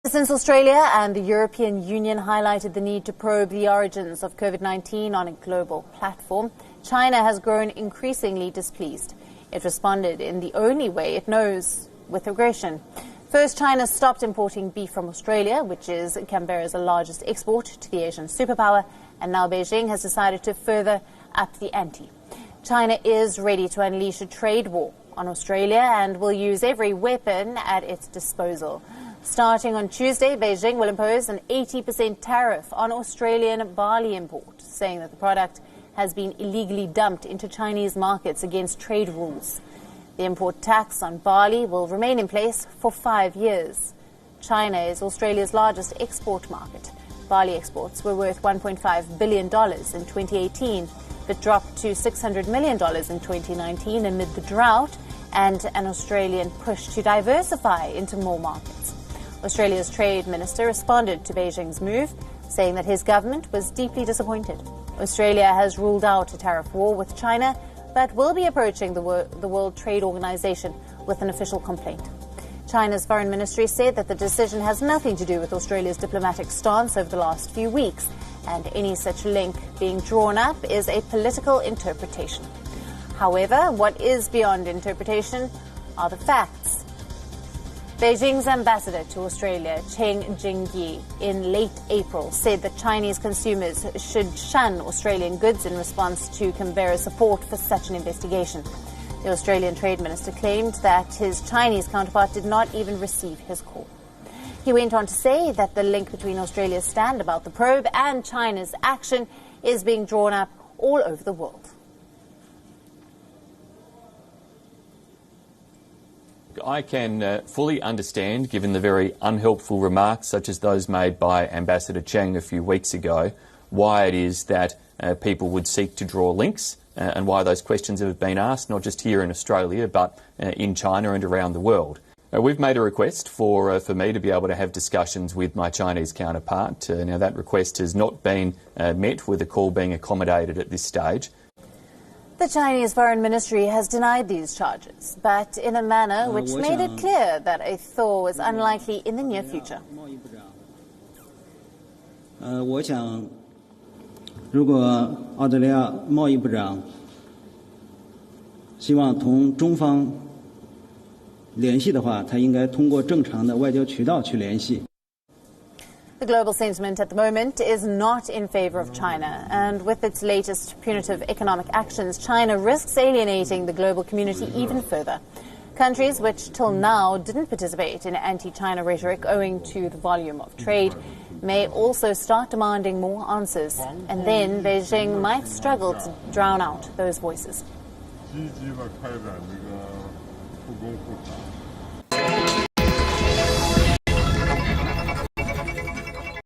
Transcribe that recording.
Since Australia and the European Union highlighted the need to probe the origins of COVID-19 on a global platform, China has grown increasingly displeased. It responded in the only way it knows, with aggression. First, China stopped importing beef from Australia, which is Canberra's largest export to the Asian superpower, and now Beijing has decided to further up the ante. China is ready to unleash a trade war on Australia and will use every weapon at its disposal. Starting on Tuesday, Beijing will impose an 80% tariff on Australian barley import, saying that the product has been illegally dumped into Chinese markets against trade rules. The import tax on barley will remain in place for 5 years. China is Australia's largest export market. Barley exports were worth $1.5 billion in 2018, but dropped to $600 million in 2019 amid the drought and an Australian push to diversify into more markets. Australia's Trade Minister responded to Beijing's move, saying that his government was deeply disappointed. Australia has ruled out a tariff war with China, but will be approaching the World Trade Organization with an official complaint. China's foreign ministry said that the decision has nothing to do with Australia's diplomatic stance over the last few weeks, and any such link being drawn up is a political interpretation. However, what is beyond interpretation are the facts. Beijing's ambassador to Australia, Cheng Jingyi, in late April said that Chinese consumers should shun Australian goods in response to Canberra's support for such an investigation. The Australian Trade Minister claimed that his Chinese counterpart did not even receive his call. He went on to say that the link between Australia's stand about the probe and China's action is being drawn up all over the world. I can fully understand, given the very unhelpful remarks such as those made by Ambassador Cheng a few weeks ago, why it is that people would seek to draw links and why those questions have been asked, not just here in Australia, but in China and around the world. We've made a request for me to be able to have discussions with my Chinese counterpart. Now, that request has not been met, with a call being accommodated at this stage. The Chinese Foreign Ministry has denied these charges, but in a manner which made it clear that a thaw was unlikely in the near future. 我想，如果澳大利亚贸易部长希望同中方联系的话，他应该通过正常的外交渠道去联系。 The global sentiment at the moment is not in favor of China, and with its latest punitive economic actions, China risks alienating the global community even further. Countries which till now didn't participate in anti-China rhetoric owing to the volume of trade may also start demanding more answers, and then Beijing might struggle to drown out those voices.